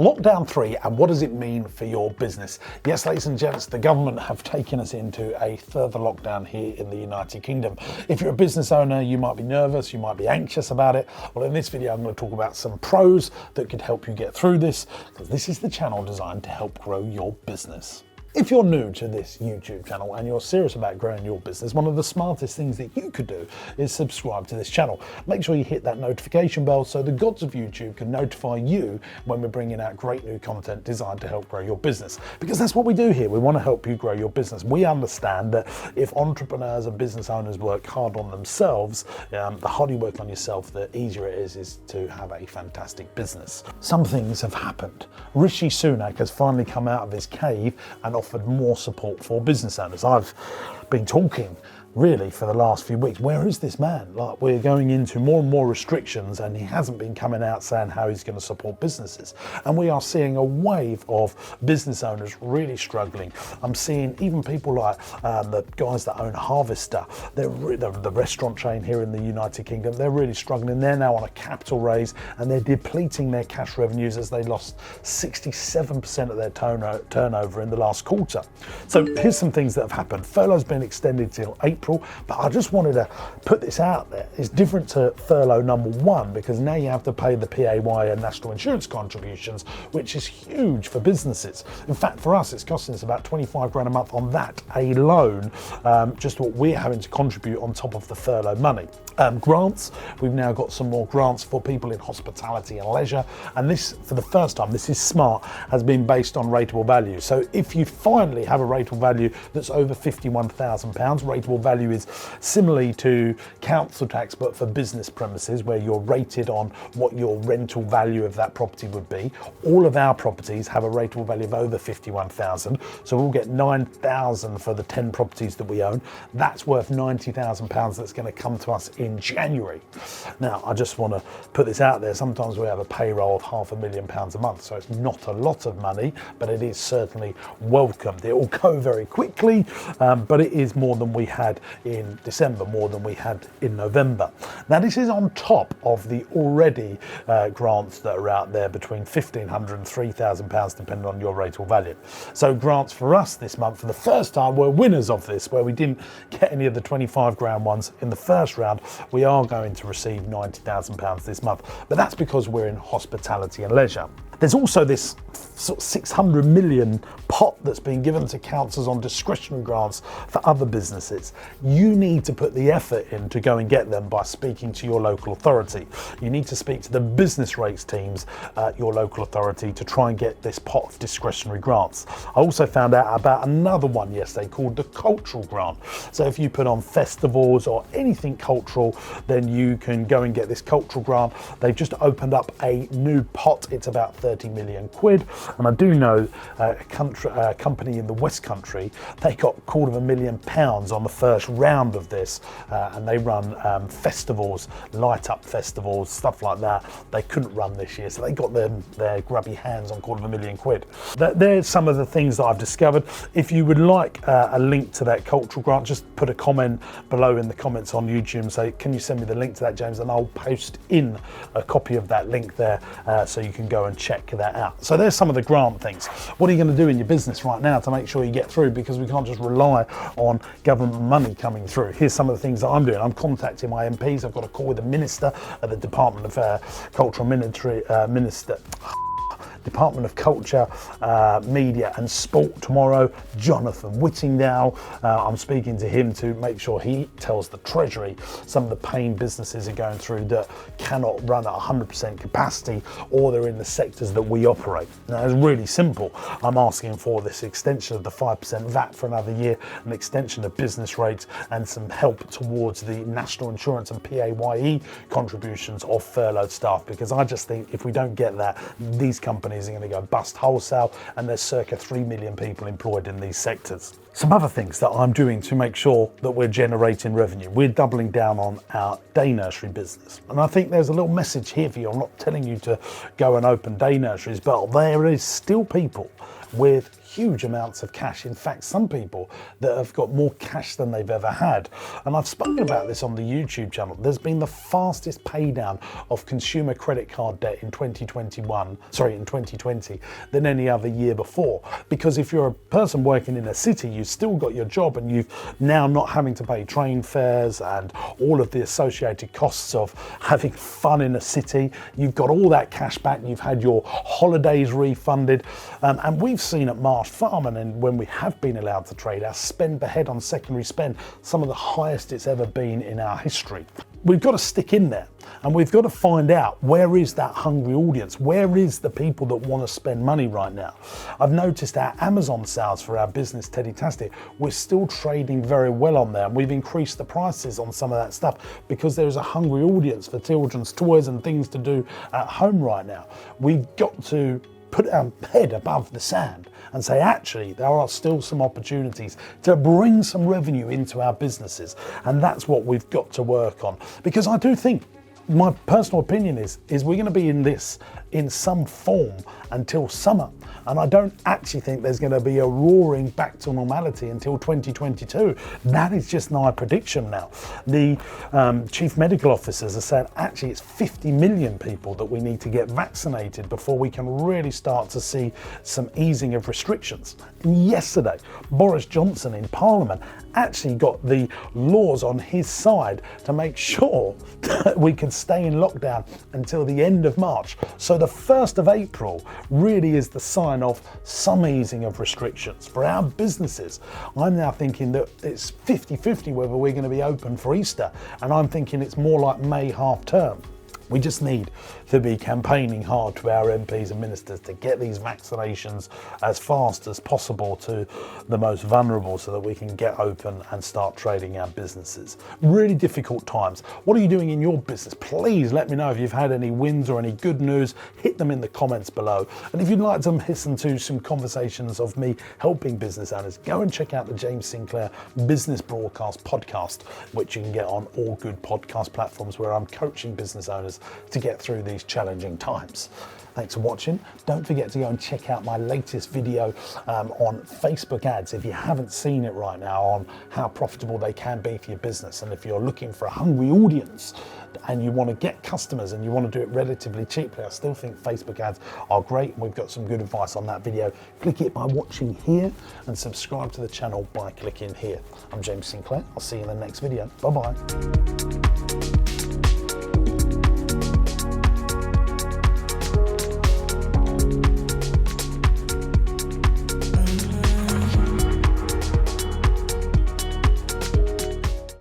Lockdown 3, and what does it mean for your business? Yes, ladies and gents, the government have taken us into a further lockdown here in the United Kingdom. If you're a business owner, you might be nervous, you might be anxious about it. Well, in this video, I'm going to talk about some pros that could help you get through this, because this is the channel designed to help grow your business. If you're new to this YouTube channel and you're serious about growing your business, one of the smartest things that you could do is subscribe to this channel. Make sure you hit that notification bell so the gods of YouTube can notify you when we're bringing out great new content designed to help grow your business. Because that's what we do here. We want to help you grow your business. We understand that if entrepreneurs and business owners work hard on themselves, the harder you work on yourself, the easier it is to have a fantastic business. Some things have happened. Rishi Sunak has finally come out of his cave and offered more support for business owners. I've been talking really for the last few weeks, where is this man? Like, we're going into more and more restrictions and he hasn't been coming out saying how he's going to support businesses. And we are seeing a wave of business owners really struggling. I'm seeing even people like the guys that own Harvester, the restaurant chain here in the United Kingdom, they're really struggling. They're now on a capital raise and they're depleting their cash revenues as they lost 67% of their turnover in the last quarter. So here's some things that have happened. Furlough's been extended till April, but I just wanted to put this out there. It's different to furlough number 1 because now you have to pay the PAY and national insurance contributions, which is huge for businesses. In fact, for us, it's costing us about 25 grand a month on that alone, just what we're having to contribute on top of the furlough money. Grants, we've now got some more grants for people in hospitality and leisure, and this, for the first time, this is smart, has been based on rateable value. So if you finally have a rateable value that's over £51,000, rateable value is similarly to council tax, but for business premises, where you're rated on what your rental value of that property would be. All of our properties have a rateable value of over 51,000, so we'll get 9,000 for the 10 properties that we own. That's worth £90,000 that's going to come to us in January. Now, I just want to put this out there. Sometimes we have a payroll of £500,000 a month, so it's not a lot of money, but it is certainly welcomed. It will go very quickly, but it is more than we had in December, more than we had in November. Now, this is on top of the already grants that are out there between £1,500 and £3,000, depending on your rateable value. So grants for us this month, for the first time, we're winners of this, where we didn't get any of the 25 grand ones in the first round. We are going to receive £90,000 this month, but that's because we're in hospitality and leisure. There's also this sort of 600 million pot that's been given to councils on discretionary grants for other businesses. You need to put the effort in to go and get them by speaking to your local authority. You need to speak to the business rates teams at your local authority to try and get this pot of discretionary grants. I also found out about another one yesterday called the cultural grant. So if you put on festivals or anything cultural, then you can go and get this cultural grant. They've just opened up a new pot. It's about 30 million quid. And I do know a company in the West Country, they got £250,000 on the first round of this, and they run festivals, light up festivals, stuff like that. They couldn't run this year, so they got their grubby hands on £250,000. There's some of the things that I've discovered. If you would like a link to that cultural grant, just put a comment below in the comments on YouTube and say, can you send me the link to that, James? And I'll post in a copy of that link there, so you can go and check that out. So there's some of the grant things. What are you going to do in your business right now to make sure you get through? Because we can't just rely on government money coming through. Here's some of the things that I'm doing. I'm contacting my MPs. I've got a call with the Minister at the Department of Cultural Department of Culture, Media and Sport tomorrow, Jonathan Whittingdale. I'm speaking to him to make sure he tells the Treasury some of the pain businesses are going through that cannot run at 100% capacity, or they're in the sectors that we operate. Now, it's really simple. I'm asking for this extension of the 5% VAT for another year, an extension of business rates, and some help towards the national insurance and PAYE contributions of furloughed staff, because I just think if we don't get that, these companies are going to go bust wholesale, and there's circa 3 million people employed in these sectors. Some other things that I'm doing to make sure that we're generating revenue. We're doubling down on our day nursery business. And I think there's a little message here for you. I'm not telling you to go and open day nurseries, but there is still people with huge amounts of cash. In fact, some people that have got more cash than they've ever had. And I've spoken about this on the YouTube channel. There's been the fastest pay down of consumer credit card debt in 2020 than any other year before. Because if you're a person working in a city, you've still got your job and you've now not having to pay train fares and all of the associated costs of having fun in a city. You've got all that cash back. You've had your holidays refunded. And we've seen at Marsh Farm, and when we have been allowed to trade, our spend per head on secondary spend, some of the highest it's ever been in our history. We've got to stick in there and we've got to find out, where is that hungry audience? Where is the people that want to spend money right now? I've noticed our Amazon sales for our business, Teddytastic, we're still trading very well on there. And we've increased the prices on some of that stuff because there's a hungry audience for children's toys and things to do at home right now. We've got to put our head above the sand and say, actually, there are still some opportunities to bring some revenue into our businesses. And that's what we've got to work on. Because I do think, my personal opinion is we're going to be in this in some form until summer. And I don't actually think there's going to be a roaring back to normality until 2022. That is just my prediction now. The chief medical officers are saying actually it's 50 million people that we need to get vaccinated before we can really start to see some easing of restrictions. And yesterday, Boris Johnson in Parliament actually got the laws on his side to make sure that we could stay in lockdown until the end of March. So the 1st of April really is the sign of some easing of restrictions. For our businesses, I'm now thinking that it's 50-50 whether we're going to be open for Easter, and I'm thinking it's more like May half term. We just need to be campaigning hard to our MPs and ministers to get these vaccinations as fast as possible to the most vulnerable so that we can get open and start trading our businesses. Really difficult times. What are you doing in your business? Please let me know if you've had any wins or any good news. Hit them in the comments below. And if you'd like to listen to some conversations of me helping business owners, go and check out the James Sinclair Business Broadcast podcast, which you can get on all good podcast platforms, where I'm coaching business owners to get through these challenging times. Thanks for watching. Don't forget to go and check out my latest video on Facebook ads if you haven't seen it right now, on how profitable they can be for your business. And if you're looking for a hungry audience and you want to get customers and you want to do it relatively cheaply, I still think Facebook ads are great. We've got some good advice on that video. Click it by watching here and subscribe to the channel by clicking here. I'm James Sinclair. I'll see you in the next video. Bye-bye.